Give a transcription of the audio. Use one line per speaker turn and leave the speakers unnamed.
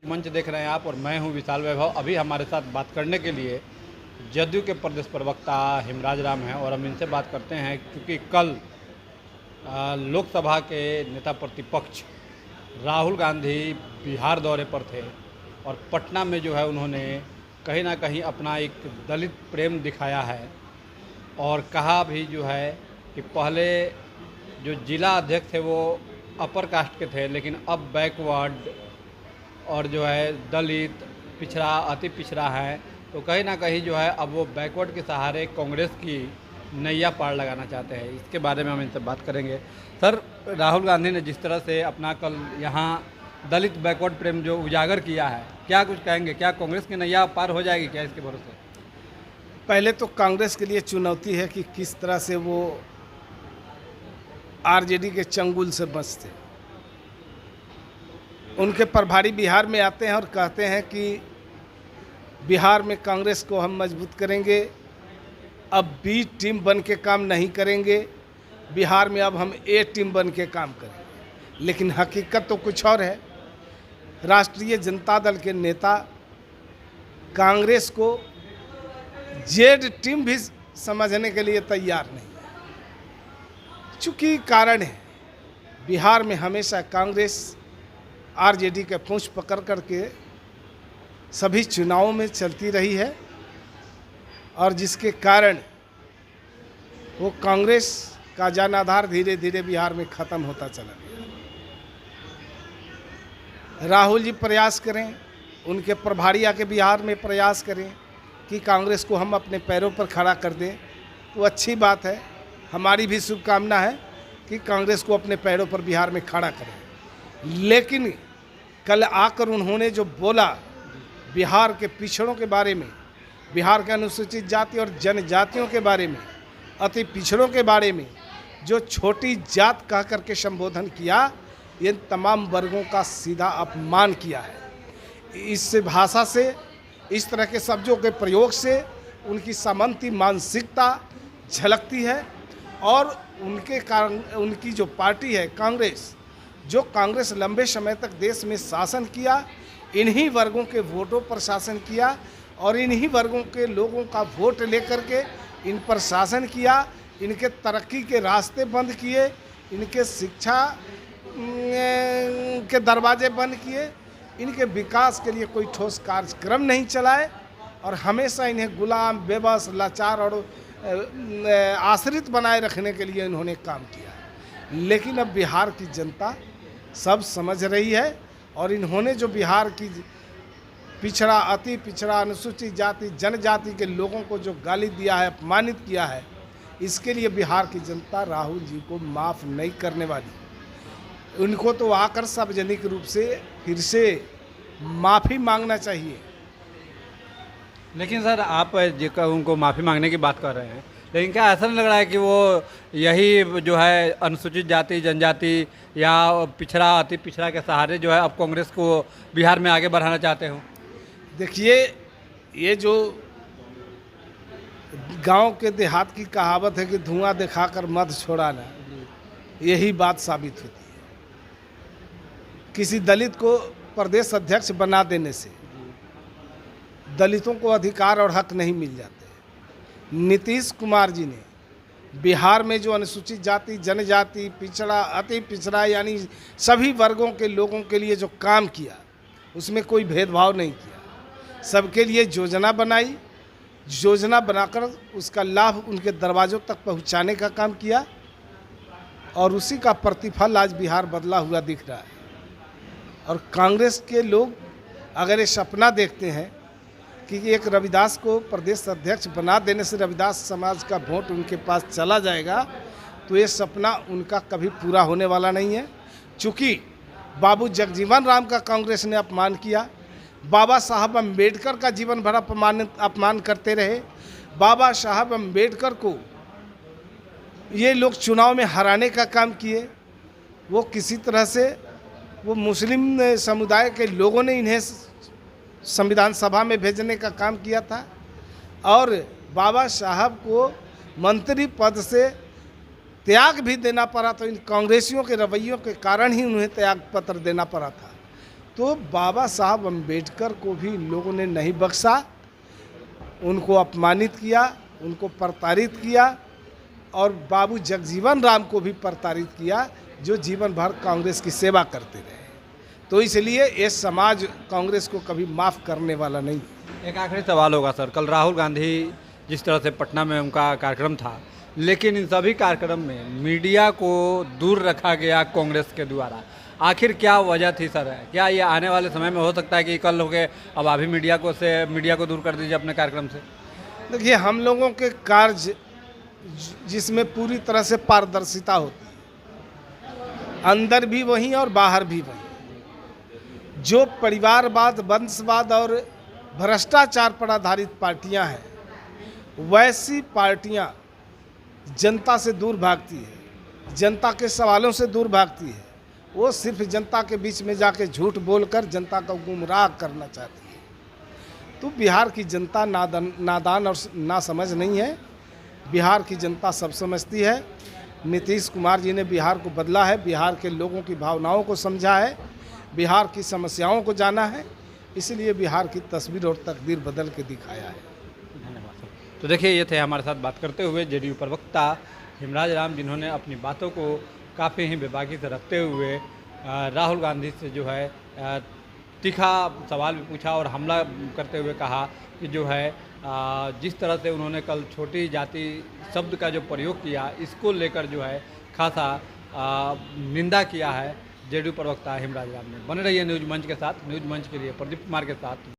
मंच देख रहे हैं आप और मैं हूं विशाल वैभव। अभी हमारे साथ बात करने के लिए जदयू के प्रदेश प्रवक्ता हिमराज राम हैं और हम इनसे बात करते हैं क्योंकि कल लोकसभा के नेता प्रतिपक्ष राहुल गांधी बिहार दौरे पर थे और पटना में जो है उन्होंने कहीं ना कहीं अपना एक दलित प्रेम दिखाया है और कहा भी जो है कि पहले जो जिला अध्यक्ष थे वो अपर कास्ट के थे लेकिन अब बैकवर्ड और जो है दलित पिछड़ा अति पिछड़ा है, तो कहीं ना कहीं जो है अब वो बैकवर्ड के सहारे कांग्रेस की नैया पार लगाना चाहते हैं। इसके बारे में हम इनसे बात करेंगे। सर, राहुल गांधी ने जिस तरह से अपना कल यहाँ दलित बैकवर्ड प्रेम जो उजागर किया है, क्या कुछ कहेंगे? क्या कांग्रेस की नैया पार हो जाएगी क्या इसके भरोसे?
पहले तो कांग्रेस के लिए चुनौती है कि किस तरह से वो आरजेडी के चंगुल से बचते। उनके प्रभारी बिहार में आते हैं और कहते हैं कि बिहार में कांग्रेस को हम मजबूत करेंगे, अब बी टीम बन के काम नहीं करेंगे, बिहार में अब हम ए टीम बन के काम करेंगे। लेकिन हकीकत तो कुछ और है। राष्ट्रीय जनता दल के नेता कांग्रेस को जेड टीम भी समझने के लिए तैयार नहीं है। चूँकि कारण है, बिहार में हमेशा कांग्रेस आरजेडी के पूंछ पकड़ करके सभी चुनावों में चलती रही है और जिसके कारण वो कांग्रेस का जनाधार धीरे धीरे बिहार में ख़त्म होता चला गया। राहुल जी प्रयास करें, उनके प्रभारी आके बिहार में प्रयास करें कि कांग्रेस को हम अपने पैरों पर खड़ा कर दें, तो अच्छी बात है। हमारी भी शुभकामना है कि कांग्रेस को अपने पैरों पर बिहार में खड़ा करें। लेकिन कल आकर उन्होंने जो बोला बिहार के पिछड़ों के बारे में, बिहार के अनुसूचित जाति और जनजातियों के बारे में, अति पिछड़ों के बारे में जो छोटी जात कह करके संबोधन किया, इन तमाम वर्गों का सीधा अपमान किया है। इस भाषा से, इस तरह के शब्दों के प्रयोग से उनकी सामंती मानसिकता झलकती है और उनके कारण उनकी जो पार्टी है कांग्रेस, जो कांग्रेस लंबे समय तक देश में शासन किया, इन्हीं वर्गों के वोटों पर शासन किया और इन्हीं वर्गों के लोगों का वोट लेकर के इन पर शासन किया, इनके तरक्की के रास्ते बंद किए, इनके शिक्षा के दरवाजे बंद किए, इनके विकास के लिए कोई ठोस कार्यक्रम नहीं चलाए और हमेशा इन्हें गुलाम, बेबस, लाचार और आश्रित बनाए रखने के लिए इन्होंने काम किया। लेकिन अब बिहार की जनता सब समझ रही है और इन्होंने जो बिहार की पिछड़ा, अति पिछड़ा, अनुसूचित जाति, जनजाति के लोगों को जो गाली दिया है, अपमानित किया है, इसके लिए बिहार की जनता राहुल जी को माफ़ नहीं करने वाली। उनको तो आकर सार्वजनिक रूप से फिर से माफ़ी मांगना चाहिए।
लेकिन सर, आप उनको माफ़ी मांगने की बात कर रहे हैं, लेकिन क्या ऐसा नहीं लग रहा है कि वो यही जो है अनुसूचित जाति, जनजाति या पिछड़ा, अति पिछड़ा के सहारे जो है अब कांग्रेस को बिहार में आगे बढ़ाना चाहते हो?
देखिए, ये जो गांव के देहात की कहावत है कि धुआं दिखाकर मध छोड़ाना, यही बात साबित होती है। किसी दलित को प्रदेश अध्यक्ष बना देने से दलितों को अधिकार और हक नहीं मिल जाते। नीतीश कुमार जी ने बिहार में जो अनुसूचित जाति, जनजाति, पिछड़ा, अति पिछड़ा यानी सभी वर्गों के लोगों के लिए जो काम किया, उसमें कोई भेदभाव नहीं किया। सबके लिए योजना बनाई, योजना बनाकर उसका लाभ उनके दरवाज़ों तक पहुंचाने का काम किया और उसी का प्रतिफल आज बिहार बदला हुआ दिख रहा है। और कांग्रेस के लोग अगर ये सपना देखते हैं कि एक रविदास को प्रदेश अध्यक्ष बना देने से रविदास समाज का वोट उनके पास चला जाएगा, तो ये सपना उनका कभी पूरा होने वाला नहीं है। चूँकि बाबू जगजीवन राम का कांग्रेस ने अपमान किया, बाबा साहब अम्बेडकर का जीवन भर अपमान करते रहे, बाबा साहब अम्बेडकर को ये लोग चुनाव में हराने का काम किए। वो किसी तरह से वो मुस्लिम समुदाय के लोगों ने इन्हें संविधान सभा में भेजने का काम किया था और बाबा साहब को मंत्री पद से त्याग भी देना पड़ा, तो इन कांग्रेसियों के रवैयों के कारण ही उन्हें त्याग पत्र देना पड़ा था। तो बाबा साहब अम्बेडकर को भी लोगों ने नहीं बख्शा, उनको अपमानित किया, उनको प्रताड़ित किया और बाबू जगजीवन राम को भी प्रताड़ित किया, जो जीवन भर कांग्रेस की सेवा करते रहे। तो इसलिए ये समाज कांग्रेस को कभी माफ़ करने वाला नहीं।
एक आखिरी सवाल होगा सर, कल राहुल गांधी जिस तरह से पटना में उनका कार्यक्रम था, लेकिन इन सभी कार्यक्रम में मीडिया को दूर रखा गया कांग्रेस के द्वारा, आखिर क्या वजह थी सर? क्या ये आने वाले समय में हो सकता है कि कल हो गए अब अभी मीडिया को दूर कर दीजिए अपने कार्यक्रम से?
देखिए, हम लोगों के कार्य जिसमें पूरी तरह से पारदर्शिता होती है, अंदर भी वही और बाहर भी वही। जो परिवारवाद, वंशवाद और भ्रष्टाचार पर आधारित पार्टियां हैं, वैसी पार्टियां जनता से दूर भागती है, जनता के सवालों से दूर भागती है। वो सिर्फ जनता के बीच में जाके झूठ बोलकर जनता को गुमराह करना चाहती है। तो बिहार की जनता नादान और नासमझ नहीं है। बिहार की जनता सब समझती है। नीतीश कुमार जी ने बिहार को बदला है, बिहार के लोगों की भावनाओं को समझा है, बिहार की समस्याओं को जाना है, इसलिए बिहार की तस्वीर और तकदीर बदल के दिखाया है।
धन्यवाद सर। तो देखिए, ये थे हमारे साथ बात करते हुए जेडीयू प्रवक्ता हिमराज राम, जिन्होंने अपनी बातों को काफ़ी ही बेबाकी से रखते हुए राहुल गांधी से जो है तीखा सवाल भी पूछा और हमला करते हुए कहा कि जो है जिस तरह से उन्होंने कल छोटी जाति शब्द का जो प्रयोग किया, इसको लेकर जो है खासा निंदा किया है जेडीयू प्रवक्ता हिमराज राम ने। बने रहिए न्यूज़ मंच के साथ। न्यूज़ मंच के लिए प्रदीप कुमार के साथ।